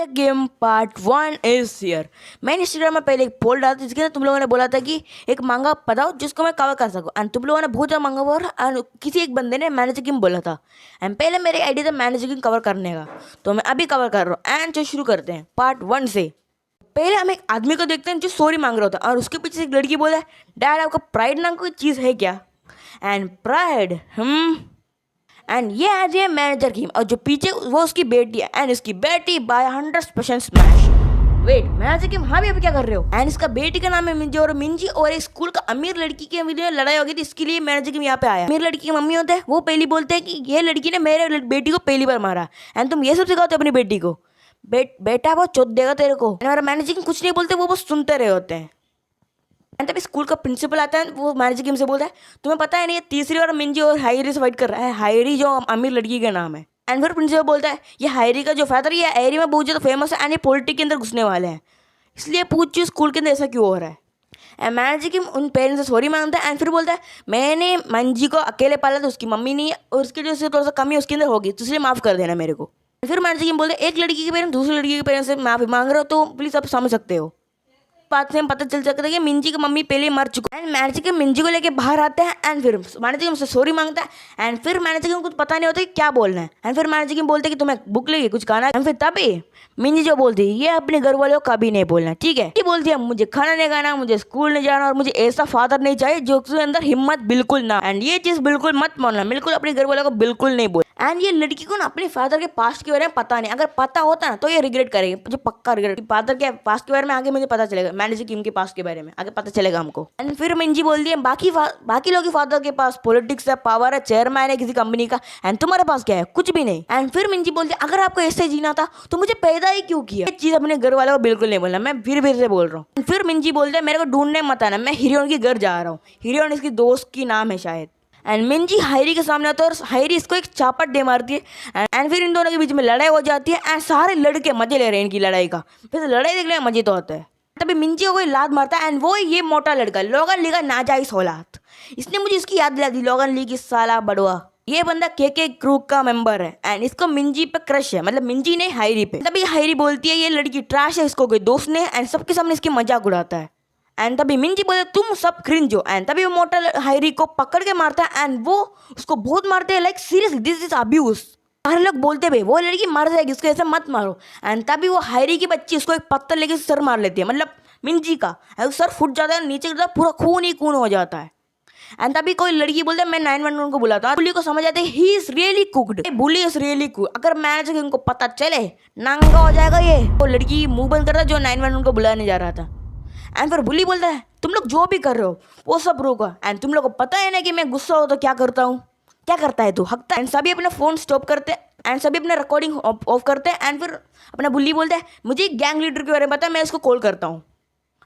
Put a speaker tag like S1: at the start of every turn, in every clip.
S1: Magic game part 1 is here. मैंने Instagram में पहले एक पोल डाला था जिसके अंदर तुम लोगों ने बोला था कि एक मांगा बताओ जिसको मैं कवर कर सकूं। एंड तुम लोगों ने बहुत ज़्यादा मांगा हुआ और किसी एक बंदे ने मैजिक गेम बोला था। एंड पहले मेरी आइडिया था मैजिक गेम कवर करने का, तो मैं अभी कवर कर रहा हूँ। एंड जो शुरू करते हैं पार्ट 1 से। पहले हम एक आदमी को देखते हैं जो सॉरी मांग रहा होता है और उसके पीछे से एक लड़की बोला है, डैड आपका प्राइड नाम कोई चीज़ है क्या? एंड प्राइड एंड ये आ जाए मैनेजर की, और जो पीछे वो उसकी बेटी है एंड इसकी बेटी बाय 100% स्मैश। वेट, मैनेजर की हाँ भी अभी क्या कर रहे हो? एंड इसका बेटी का नाम है मिंजी, और मिंजी और एक स्कूल का अमीर लड़की के बीच में लड़ाई हो गई थी, इसके लिए मैनेजर की यहाँ पे आया। अमीर लड़की की मम्मी होते हैं, वो पहली बोलते हैं कि ये लड़की ने मेरे बेटी को पहली बार मारा एंड तुम ये सब सिखाते हो अपनी बेटी को। बेटा वो चोट देगा तेरे को। हमारा मैनेजर कुछ नहीं बोलते, वो बस सुनते रहे होते हैं। एंड तभी स्कूल का प्रिंसिपल आता है, वो मैनेजर गेम से बोलता है तुम्हें पता है नहीं ये तीसरी बार मिंजी और हायरी से फाइट कर रहा है। हायरी जो अमीर लड़की का नाम है। एंड फिर प्रिंसिपल बोलता है ये हायरी का जो फादर ये एरिया में बहुत ज़्यादा फेमस है एंड ये पॉलिटिक्स के अंदर घुसने वाले हैं, इसलिए पूछिए स्कूल के अंदर ऐसा क्यों हो रहा है। एंड मैनेजर गेम उन पेरेंट्स से सॉरी मांगता है एंड फिर बोलता है मैंने मंजी को अकेले पाला तो उसकी मम्मी नहीं है और उसकी जो थोड़ा सा कमी उसके अंदर होगी तो इसलिए माफ़ कर देना मेरे को। फिर मैनेजर गेम बोलते हैं एक लड़की के पेरेंट्स दूसरी लड़की के पेरेंट्स से माफ़ी मांग रहे हो तो प्लीज़ आप समझ सकते हो। बात से हम पता चल सकता है कि मिंजी की मम्मी पहले मर चुकी है। एंड मैनेजर के मिंजी को लेके बाहर आते हैं एंड फिर मैनेजर हमसे सॉरी मांगता है एंड फिर मैनेजर को कुछ पता नहीं होता कि क्या बोलना है। एंड फिर मैनेजर के बोलते हैं कि तुम्हें बुक लेगी कुछ खाना है। एंड फिर तभी मिंजी जो बोलती है ये अपने घर वालों को कभी नहीं बोलना, ठीक है? ये बोलती है मुझे खाना नहीं खाना, मुझे स्कूल नहीं जाना और मुझे ऐसा फादर नहीं चाहिए जो उसके अंदर हिम्मत बिल्कुल ना। एंड ये चीज़ बिल्कुल मत मानना, बिल्कुल अपने घर वालों को बिल्कुल नहीं बोल। एंड ये लड़की को ना अपने फादर के पास्ट के बारे में पता नहीं, अगर पता होता ना तो ये रिग्रेट करेगी, मुझे पक्का रिग्रेट। फादर के पास्ट के बारे में आगे मुझे पता चलेगा, मैनेजर किम के पास्ट के बारे में आगे पता चलेगा हमको। एंड फिर मिंजी बोलती है बाकी लोग के फादर के पास पॉलिटिक्स है, पावर है, चेयरमैन है किसी कंपनी का एंड तुम्हारे पास क्या है? कुछ भी नहीं। एंड फिर मिंजी बोलती है अगर आपको ऐसे जीना था तो मुझे पैदा ही क्यों किया? ये चीज अपने घर वालों को बिल्कुल नहीं बोलना, मैं फिर से बोल रहा हूँ। फिर मिंजी बोलते हैं मेरे को ढूंढने मत आना, मैं हिरियोन के घर जा रहा हूँ। हिरियोन इसकी दोस्त की नाम है शायद। एंड मिंजी हायरी के सामने आता है और हायरी इसको एक चापट दे मारती है एंड फिर इन दोनों के बीच में लड़ाई हो जाती है एंड सारे लड़के मजे ले रहे हैं इनकी लड़ाई का। फिर लड़ाई देखने में मजे तो होता है। तभी मिंजी को कोई लात मारता है एंड वो ये मोटा लड़का लोगन ली का नाजायज औलाद, इसने मुझे इसकी याद दिला दी, लोगन ली की साला बड़ुआ। ये बंदा के क्रू का मेंबर है एंड इसको मिंजी पे क्रश है, मतलब मिंजी ने हायरी पे। तभी हायरी बोलती है ये लड़की ट्रैश है, इसको कोई दोस्त ने एंड सबके सामने इसकी मजाक उड़ाता है। एंड तभी मिंजी बोले तुम सब क्रिंज हो। एंड तभी वो मोटा हायरी को पकड़ के मारता है एंड वो उसको बहुत मारते हैं, like seriously this is abuse. सारे लोग बोलते भाई वो लड़की मर जाएगी उसको ऐसे मत मारो। एंड तभी वो हायरी की बच्ची उसको एक पत्थर लेके सर मार लेती है, मतलब मिंजी का सर फुट जाता है, नीचे गिरता है, पूरा खून ही खून हो जाता है। एंड तभी कोई लड़की बोलते है मैं 911 को बुलाता हूँ। बुली को समझ आते he is really cooked, bully is really cook. अगर मैनेजर उनको पता चले नंगा हो जाएगा ये। वो लड़की मुंह बंद करता जो 911 को बुलाने जा रहा था। एंड फिर बुली बोलता है तुम लोग जो भी कर रहे हो वो सब रोको। एंड तुम लोग को पता है ना कि मैं गुस्सा हो तो क्या करता हूँ? क्या करता है तू? हकता। एंड सभी अपना फोन स्टॉप करते हैं एंड सभी अपना रिकॉर्डिंग ऑफ करते हैं एंड फिर अपना बुली बोलता है मुझे गैंग लीडर के बारे में पता है, मैं इसको कॉल करता हूँ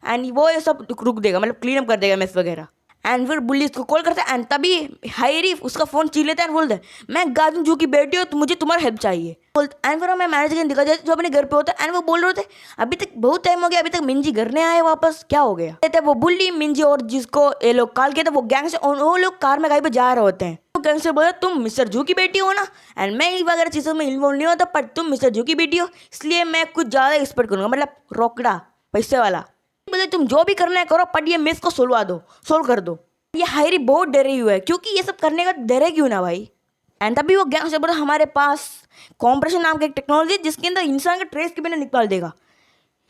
S1: एंड वो ये सब रुक देगा, मतलब क्लीन अप कर देगा मेस वगैरह। एंड फिर बुल्ली इसको कॉल करता है एंड तभी हायरी उसका फोन छीन लेता है एंड बोलता है मैं गार्डन जू की बेटी हो तो मुझे तुम्हारा हेल्प चाहिए। एंड फिर हमें मैनेजर दिखा जाए जो अपने घर पे होता है एंड वो बोल रहे थे अभी तक बहुत टाइम हो गया, अभी तक मिंजी घर नहीं आए वापस, क्या हो गया? कहते वो बुल्ली मिंजी और जिसको ये लोग कॉल किया था वो गैंग से, वो लोग कार में कहीं पे जा रहे होते हैं। तो गैंग से बोला तुम मिस्टर जू की बेटी हो ना? एंड मैं वगैरह चीज़ों में इन्वॉल्व नहीं होता पर तुम मिस्टर जू की बेटी हो इसलिए मैं कुछ ज़्यादा एक्सपेक्ट करूँगा, मतलब रोकड़ा पैसे वाला। बोले तुम जो भी करना है करो पर ये मिस को सोल्व कर दो। ये हायरी बहुत डरे हुए है क्योंकि ये सब करने का डरे क्यों ना भाई। एंड तभी वो गैंग से बोला हमारे पास कॉम्प्रेशन नाम का एक टेक्नोलॉजी जिसके अंदर इंसान के ट्रेस के बिना निकाल देगा।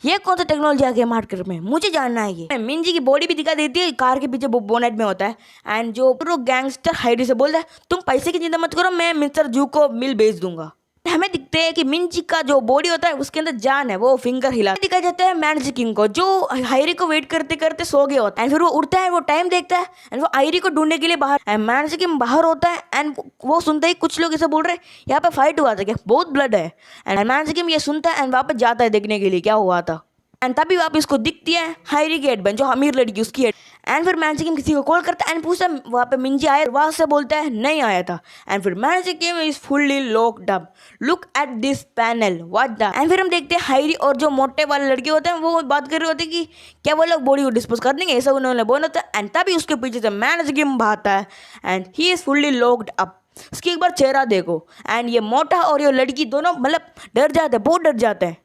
S1: ये कौन सा टेक्नोलॉजी आ गया मार्केट में, मुझे जानना है। ये मिंजी की बॉडी भी दिखा देती है, कार के पीछे बोनेट में होता है। एंड जो प्रो गैंगस्टर हायरी से बोलता है तुम पैसे की चिंता मत करो, मैं मिस्टर जू को मिल भेज दूंगा। हमें दिखते हैं कि मिंजी का जो बॉडी होता है उसके अंदर जान है, वो फिंगर हिला दिखाया जाता है मैनेजर किंग को जो हायरी को वेट करते करते सो गया होता है। एंड फिर वो उठता है, वो टाइम देखता है एंड वो हायरी को ढूंढने के लिए बाहर मैनेजर किंग बाहर होता है एंड वो सुनता है कुछ लोग ऐसे बोल रहे हैं यहाँ पे फाइट हुआ था क्या, बहुत ब्लड है। एंड मैनेजर किंग ये सुनता है एंड वापस जाता है देखने के लिए क्या हुआ था। एंड तभी वापस इसको दिखती है हायरी की हेडबैंड जो अमीर लड़की उसकी हेड। एंड फिर मैनेजर किम किसी को कॉल करता है एंड पूछता है वहाँ पे मिंजी आया, वहाँ से बोलता है नहीं आया था। एंड फिर manager Kim is fully locked up, look at this panel what the. And फिर हम देखते हैं हायरी और जो मोटे वाले लड़के होते हैं वो बात कर रहे होते हैं कि क्या वो लोग बॉडी को डिस्पोज कर देंगे, ऐसा उन्होंने बोला था। एंड तभी उसके पीछे से मैनेजर किम भागता है and he is fully locked up. उसकी एक बार चेहरा देखो एंड ये मोटा और ये लड़की दोनों मतलब डर जाते हैं, बहुत डर जाते हैं।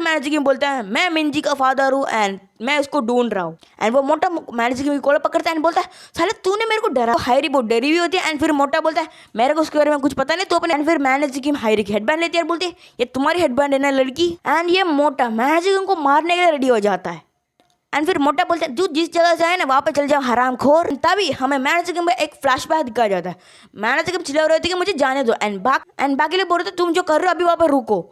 S1: मैनेजर किम बोलता है मैं मिंजी का फादर हूँ एंड मैं उसको ढूंढ रहा हूँ। एंड वो मोटा मैनेजर किम की कॉलर पकड़ता है एंड बोलता है साले तूने मेरे को डरा। हायरी बहुत डरी हुई होती है एंड फिर मोटा बोलता है मेरे को उसके बारे में कुछ पता नहीं तो अपने। एंड फिर मैनेजर किम हायरी की हेडबैंड लेती है और बोलती है ये तुम्हारी हेडबैंड है ना लड़की। एंड ये मोटा मैनेजर किम को मारने के लिए रेडी हो जाता है। एंड फिर मोटा बोलता है तू जिस जगह से आए ना वहाँ पे चल जाओ हरामखोर। तभी हमें मैनेजर किम का एक फ्लैशबैक दिखाया जाता है। मैनेजर किम चिल्ला रहे थे कि मुझे जाने दो एंड बाकी लोग बोल रहे थे तुम जो कर रहे हो अभी वहाँ पर रुको।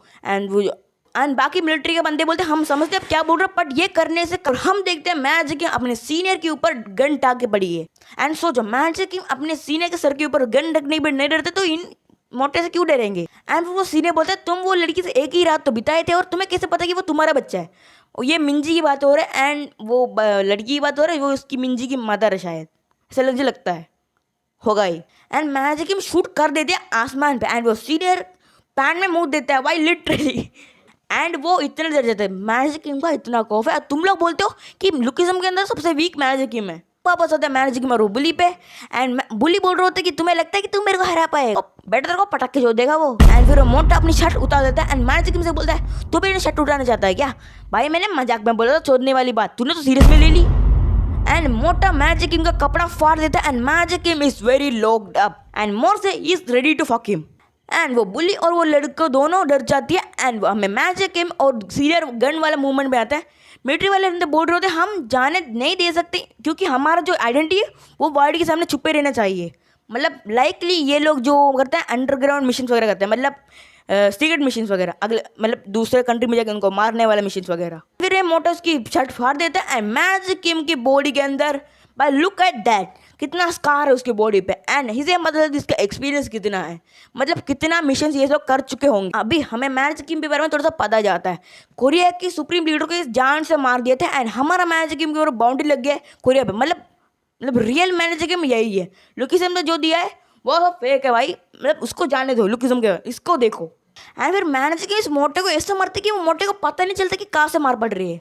S1: एंड बाकी मिलिट्री के बंदे बोलते हैं हम समझते हैं आप क्या बोल रहे हो बट ये करने से और हम देखते हैं मैनेजर किम अपने सीनियर के ऊपर गन टाक के पड़ी है। एंड सोचो मैनेजर किम अपने सीनियर के सर के ऊपर गन रखने पर नहीं डरते तो इन मोटे से क्यों डरेंगे। एंड वो सीनियर बोलता है तुम वो लड़की से एक ही रात तो बिताए थे और तुम्हें कैसे पता कि वो तुम्हारा बच्चा है। और ये मिंजी की बात हो रहा है एंड वो लड़की की बात हो रहा है वो उसकी मिंजी की मदर है शायद ऐसा मुझे लगता है होगा ही। एंड मैनेजर किम शूट कर देते हैं आसमान पे एंड वो सीनियर पैन में मुंह देता है भाई लिटरली। एंड वो इतने डर जाते हैं मैनेजर किम का इतना खौफ है। तुम लोग बोलते हो कि लुकिज्म के अंदर सबसे वीक मैनेजर किम है। वापस आता है मैनेजर किम और वो बुली पे एंड बुली बोल रहे होते कि तुम्हें लगता है कि तुम मेरे को हरा पाएगा बेटर तेरे को पटक के जो देगा वो। एंड फिर वो मोटा अपनी शर्ट उतार देता है एंड मैनेजर किम से बोलता है तू भी शर्ट उठाना चाहता है क्या। भाई मैंने मजाक में बोला था चोदने वाली बात तूने तो सीरियस में ले ली। एंड मोटा मैनेजर किम का कपड़ा फाड़ देता है and manager Kim is very locked up and मोर से is ready to fuck him. And वो बुली और वो लड़को दोनों डर जाती है एंड हमें मैनेजर किम और सीनियर गन वाला मूवमेंट में आता है। मिलिट्री वाले बोल रहे होते हम जाने नहीं दे सकते क्योंकि हमारा जो आइडेंटिटी है वो वर्ल्ड के सामने छुपे रहना चाहिए। मतलब लाइकली ये लोग जो करते हैं अंडरग्राउंड मिशन वगैरह करते हैं मतलब सीक्रेट मिशन वगैरह अगले मतलब दूसरे कंट्री में जाकर उनको मारने वाले मिशन वगैरह। फिर ये मोटा उसकी शर्ट फाड़ देता है एंड मैनेजर किम की बॉडी के अंदर भाई लुक एट दैट कितना स्कार है उसकी बॉडी पे एंड हिजे मतलब इसका एक्सपीरियंस कितना है मतलब कितना मिशन ये लोग कर चुके होंगे। अभी हमें मैनेजर किम के बारे में थोड़ा सा पता जाता है। कोरिया की सुप्रीम लीडर को इस जान से मार दिए थे एंड हमारा मैनेजर किम के ऊपर बाउंड्री लग गया है कोरिया पे। मतलब रियल मैनेजर किम यही है। लुकिज्म ने जो दिया है वो सब फेक है भाई मतलब उसको जाने दो लुकिज्म के इसको देखो। एंड फिर मैनेजर किम इस मोटे को ऐसे मारते कि वो मोटे को पता नहीं चलता कि कहाँ से मार पड़ रही है।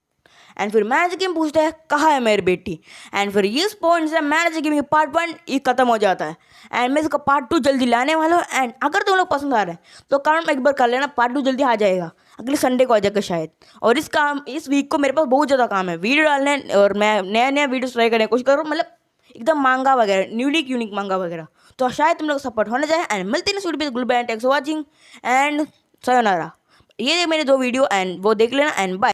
S1: एंड फिर मैनेजर किम पूछता है कहाँ है मेरी बेटी। एंड फिर इस पॉइंट से मैनेजर किम पार्ट 1 ये खत्म हो जाता है एंड मैं इसका पार्ट 2 जल्दी लाने वाला हूँ। एंड अगर तुम लोग पसंद आ रहे हैं तो काम एक बार कर लेना पार्ट 2 जल्दी आ जाएगा अगले संडे को आ जाएगा शायद। और इस वीक को मेरे पास बहुत ज़्यादा काम है वीडियो डालने और मैं नया वीडियोस ट्राई करने की कोशिश करूँ मतलब एकदम मांगा वगैरह यूनिक मांगा वगैरह तो शायद तुम लोग सपोर्ट होना चाहिए। एंड मिलते हैं video goodbye thanks for watching and sayonara। ये मेरे 2 वीडियो एंड वो देख लेना एंड बाय।